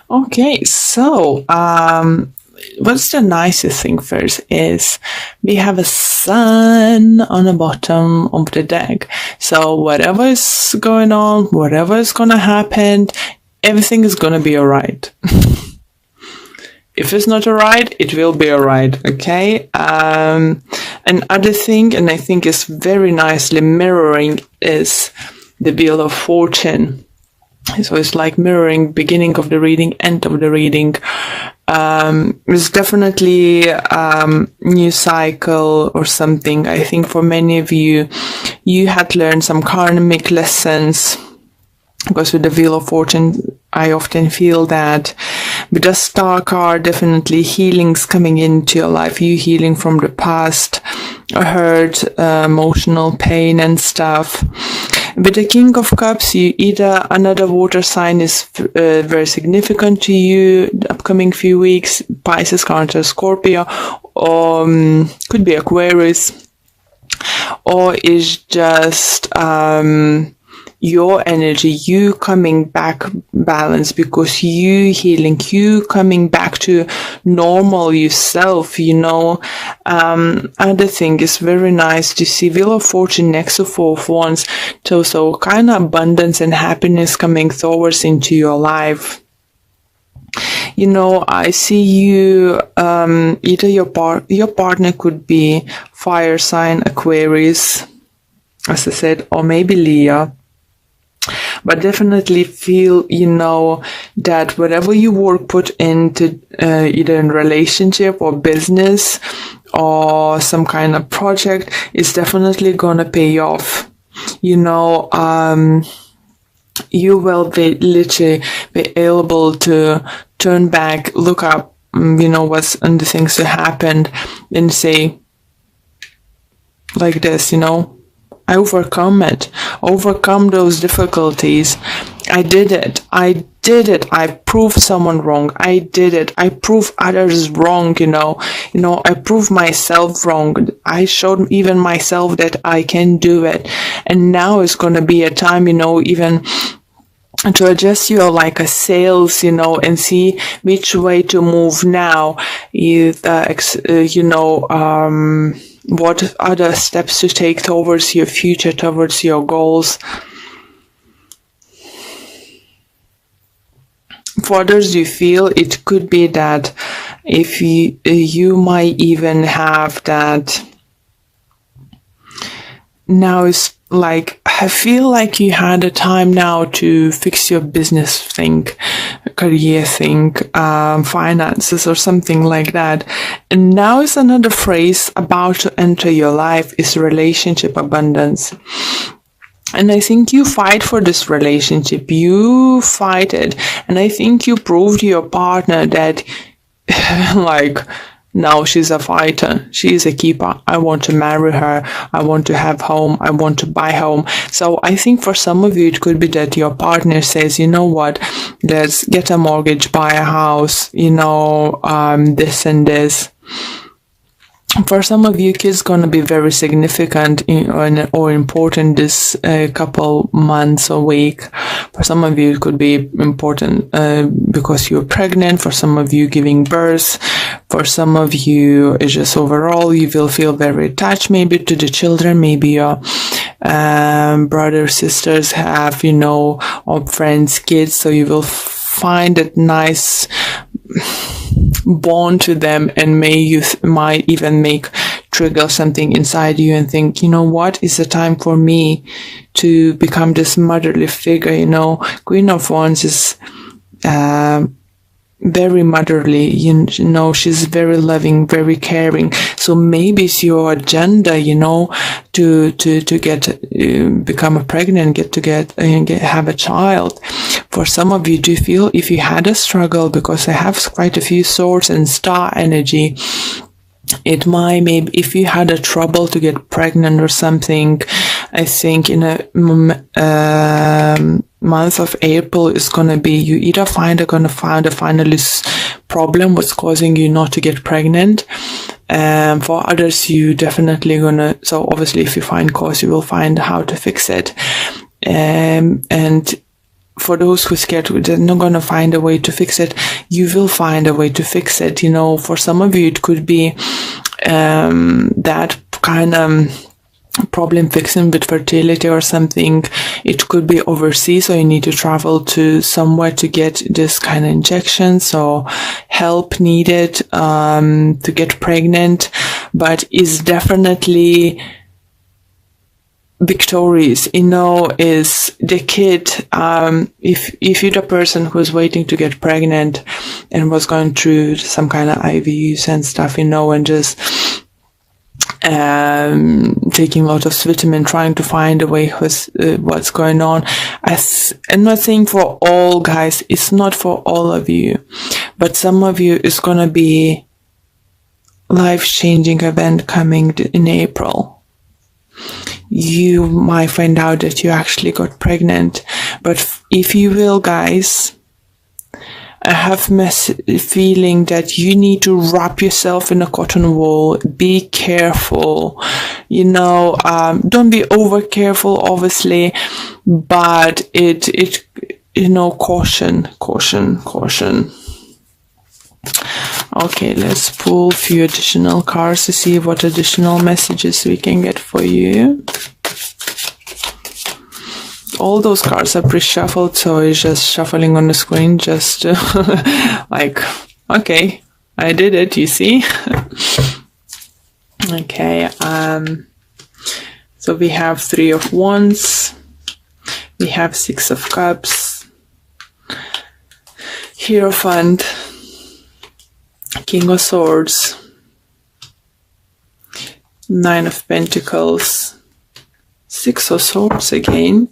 Okay, so what's the nicest thing first is we have a sun on the bottom of the deck. So whatever is going on, whatever is gonna happen, everything is gonna be alright. If it's not alright, it will be alright, okay? Another thing, and I think is very nicely mirroring, is the Wheel of Fortune. So it's like mirroring beginning of the reading, end of the reading. It's definitely new cycle or something. I think for many of you, you had learned some karmic lessons, because with the Wheel of Fortune, I often feel that with the Star card, definitely healings coming into your life, you healing from the past, hurt, emotional pain and stuff. With the King of Cups, you either another water sign is very significant to you the upcoming few weeks, Pisces, Cancer, Scorpio, or could be Aquarius, or is just your energy, you coming back balanced because you healing, you coming back to normal yourself, Other thing is very nice to see Wheel of Fortune next to Four of Wands, so kind of abundance and happiness coming towards into your life. I see you, either your partner could be fire sign, Aquarius, as I said, or maybe Leo. But definitely feel, that whatever you work put into either in relationship or business or some kind of project is definitely gonna pay off. You will be literally be able to turn back, look up, what's and the things that happened, and say like this, I overcome those difficulties. I did it. I proved someone wrong. I did it. I proved others wrong, I proved myself wrong. I showed even myself that I can do it. And now is going to be a time, even to adjust your like a sails, and see which way to move now. What other steps to take towards your future, towards your goals. For others, you feel it could be that if you might even have that now is like, I feel like you had a time now to fix your business thing, career thing, finances or something like that. And now is another phrase about to enter your life is relationship abundance. And I think you fight for this relationship. You fight it. And I think you proved to your partner that now she's a fighter. She is a keeper. I want to marry her. I want to have home. I want to buy home. So I think for some of you, it could be that your partner says, you know what, let's get a mortgage, buy a house, this and this. For some of you, kids gonna be very significant or important this couple months or week. For some of you, it could be important because you're pregnant. For some of you, giving birth. For some of you, it's just overall, you will feel very attached maybe to the children. Maybe your brothers, sisters have, or friends, kids. So you will find it nice bond to them, and you might even trigger something inside you and think, what is the time for me to become this motherly figure. Queen of Wands is very motherly, she's very loving, very caring. So maybe it's your agenda, to become pregnant, have a child. For some of you, do you feel if you had a struggle, because I have quite a few swords and star energy, it might, maybe if you had a trouble to get pregnant or something, I think in a month of April is going to be, you either find a finalist problem what's causing you not to get pregnant. For others, you definitely gonna, so obviously if you find cause, you will find how to fix it. And for those who are scared, they're not going to find a way to fix it. You will find a way to fix it. You know, for some of you, it could be that kind of problem fixing with fertility or something. It could be overseas, so you need to travel to somewhere to get this kind of injection, so help needed to get pregnant, but is definitely victorious, you know, is the kid. If you're the person who's waiting to get pregnant and was going through some kind of IVs and stuff, you know, and just taking a lot of vitamin, trying to find a way what's going on. I'm not saying for all guys, it's not for all of you, but some of you is going to be life-changing event coming in April. You might find out that you actually got pregnant, but if you will, guys, I have feeling that you need to wrap yourself in a cotton wool. Be careful, you know. Don't be over careful, obviously, but it you know, caution. Okay, let's pull a few additional cards to see what additional messages we can get for you. All those cards are pre-shuffled, so it's just shuffling on the screen, just like, okay, I did it, you see? Okay, so we have 3 of Wands, we have 6 of Cups, Hierophant, King of Swords, 9 of Pentacles, 6 of Swords again,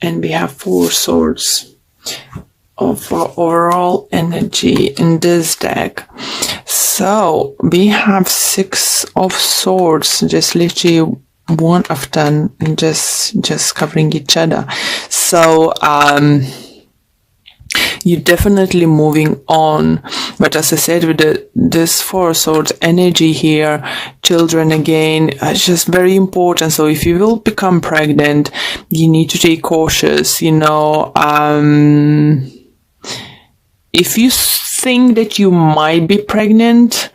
and we have 4 swords of overall energy in this deck. So we have 6 of Swords, just literally one of them, and just covering each other. So you're definitely moving on, but as I said, with this 4 swords energy here, children again, it's just very important. So if you will become pregnant, you need to take cautious, you know. If you think that you might be pregnant,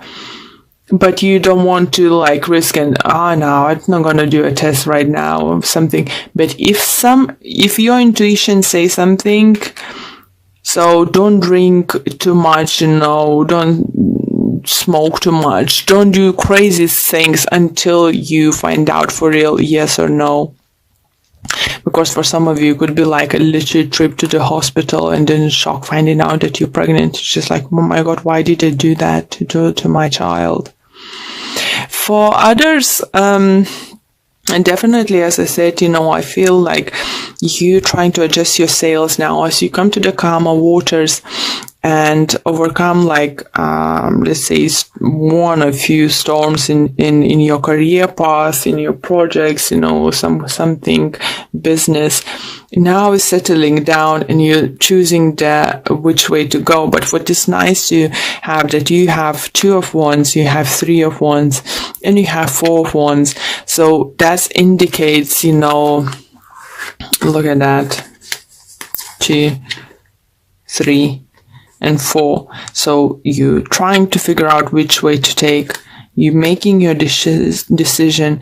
but you don't want to like risk and no, I'm not gonna do a test right now or something. But if your intuition says something, so don't drink too much, you know, don't smoke too much, don't do crazy things until you find out for real yes or no. Because for some of you, it could be like a literal trip to the hospital and then shock finding out that you're pregnant. It's just like, oh my God, why did I do that to my child? For others, and definitely, as I said, you know, I feel like you trying to adjust your sails now as you come to the calmer waters and overcome, like, let's say, one or few storms in your career path, in your projects, you know, something business. Now is settling down and you're choosing which way to go. But what is nice to have that you have 2 of Wands, you have 3 of Wands, and you have 4 of Wands. So that indicates, you know, look at that, 2, 3, and 4. So you're trying to figure out which way to take. You're making your decision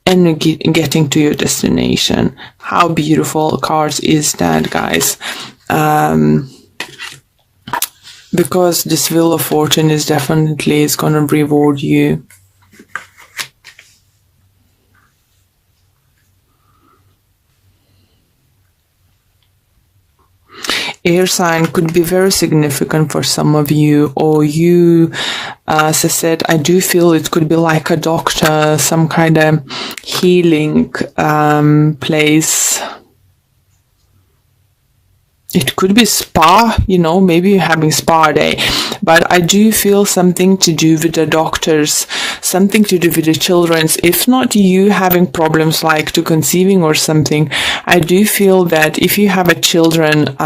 and getting to your destination. How beautiful cards is that, guys? Because this Wheel of Fortune is definitely going to reward you. Air sign could be very significant for some of you, or you, as I said, I do feel it could be like a doctor, some kind of healing place. It could be spa, you know, maybe you're having spa day, but I do feel something to do with the doctors, something to do with the children's. If not you having problems like to conceiving or something, I do feel that if you have a children,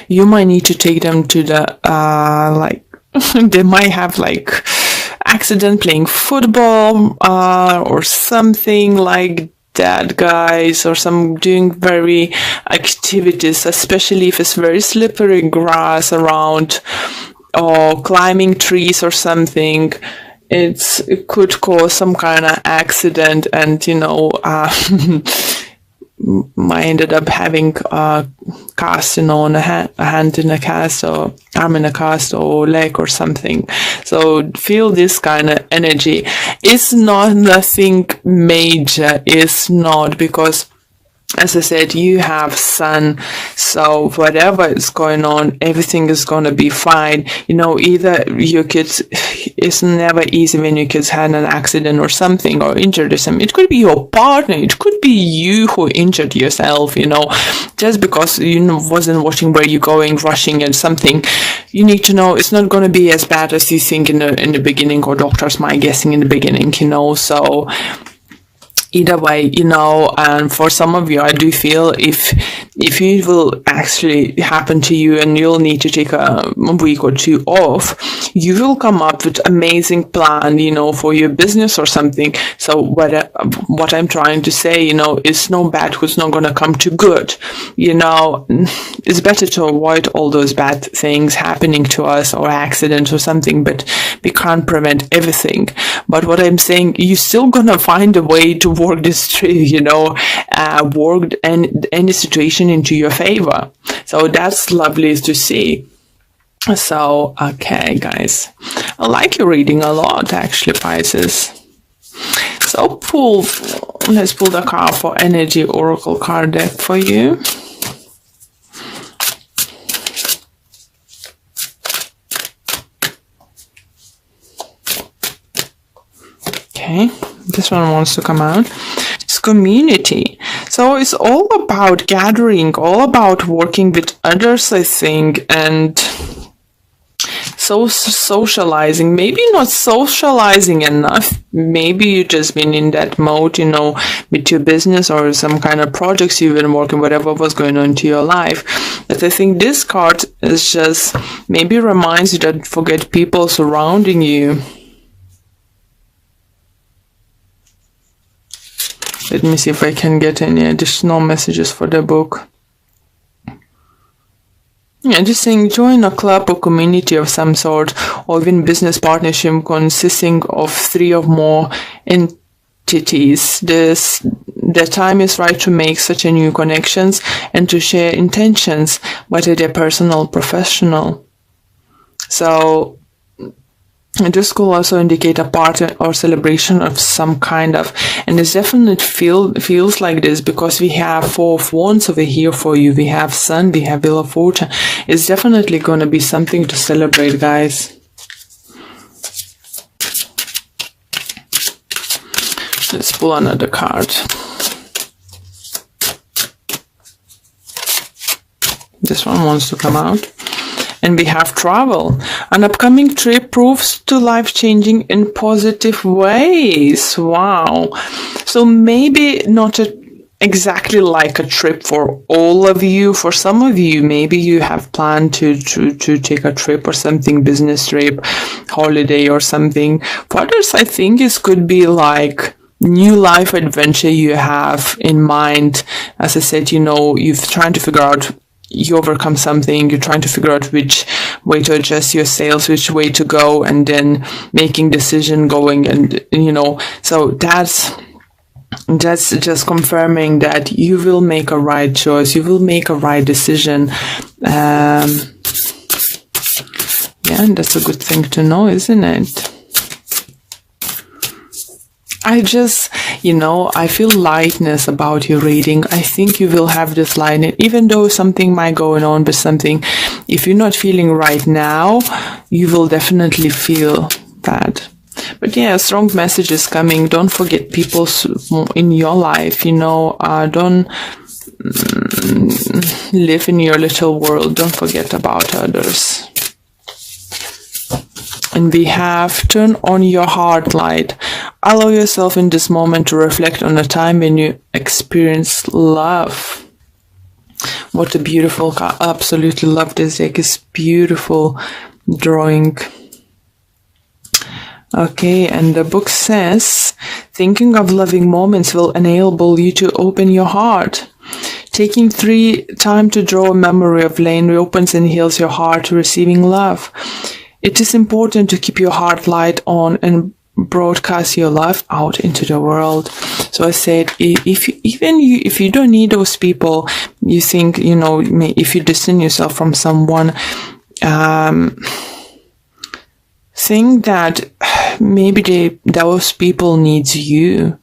you might need to take them to the, like, they might have like accident playing football, or something like that, guys, or some doing very activities, especially if it's very slippery grass around, or climbing trees or something. It could cause some kind of accident, and I ended up having a cast, on a hand in a cast, or arm in a cast, or leg or something. So feel this kind of energy. It's not nothing major. It's not, because, as I said, you have sun, so whatever is going on, everything is going to be fine. Either your kids, it's never easy when your kids had an accident or something, or injured or something. It could be your partner, it could be you who injured yourself, just because you wasn't watching where you're going, rushing and something. You need to know it's not going to be as bad as you think in the beginning, or doctors might guessing in the beginning, so either way, and for some of you, I do feel if it will actually happen to you and you'll need to take a week or two off, you will come up with amazing plan, for your business or something. So what I'm trying to say, is no bad who's not going to come to good. It's better to avoid all those bad things happening to us, or accidents or something, but we can't prevent everything. But what I'm saying, you're still going to find a way to work this through, work any situation into your favor. So that's lovely to see. So, okay, guys, I like your reading a lot, actually, Pisces. So let's pull the card for Energy Oracle card deck for you. Okay, this one wants to come out. It's community. So it's all about gathering, all about working with others, I think, and socializing. Maybe not socializing enough. Maybe you've just been in that mode, with your business or some kind of projects you've been working, whatever was going on into your life. But I think this card is just maybe reminds you that forget people surrounding you. Let me see if I can get any additional messages for the book. Yeah, just saying, join a club or community of some sort, or even business partnership consisting of 3 or more entities. The time is right to make such a new connections and to share intentions, whether they're personal or professional. So this could also indicate a party or celebration of some kind of, and it definitely feels like this, because we have 4 of Wands over here for you. We have Sun, we have Wheel of Fortune. It's definitely going to be something to celebrate, guys. Let's pull another card. This one wants to come out. And we have travel. An upcoming trip proves to life-changing in positive ways. Wow. So maybe not exactly like a trip for all of you. For some of you, maybe you have planned to take a trip or something, business trip, holiday or something. For others, I think it could be like new life adventure you have in mind. As I said, you're trying to figure out, you overcome something, you're trying to figure out which way to adjust your sales, which way to go, and then making decision going, and so that's just confirming that you will make a right choice, you will make a right decision. Yeah, and that's a good thing to know, isn't it? I just, I feel lightness about your reading. I think you will have this lightness, even though something might go on with something. If you're not feeling right now, you will definitely feel that. But yeah, strong message is coming. Don't forget people in your life, don't live in your little world. Don't forget about others. And we have turn on your heart light. Allow yourself in this moment to reflect on a time when you experienced love. What a beautiful card. Absolutely love this deck. It's beautiful drawing. Okay, and the book says, thinking of loving moments will enable you to open your heart. Taking time to draw a memory of Lane reopens and heals your heart to receiving love. It is important to keep your heart light on and broadcast your love out into the world. So I said, if you don't need those people, you think, if you distance yourself from someone, think that maybe those people needs you.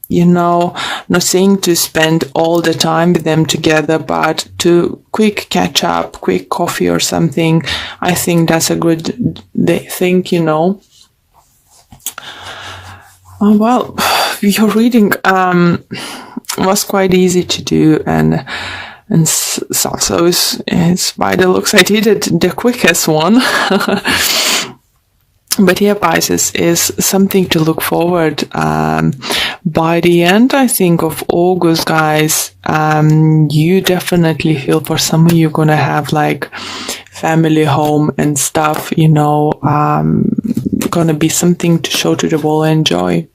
Not saying to spend all the time with them together, but to quick catch up, quick coffee or something. I think that's a good thing, Oh, well, your reading was quite easy to do, and so it's by the looks I did it the quickest one. But yeah, Pisces is something to look forward. By the end, I think, of August, guys, you definitely feel, for some of you, gonna have like family home and stuff, gonna be something to show to the world and enjoy.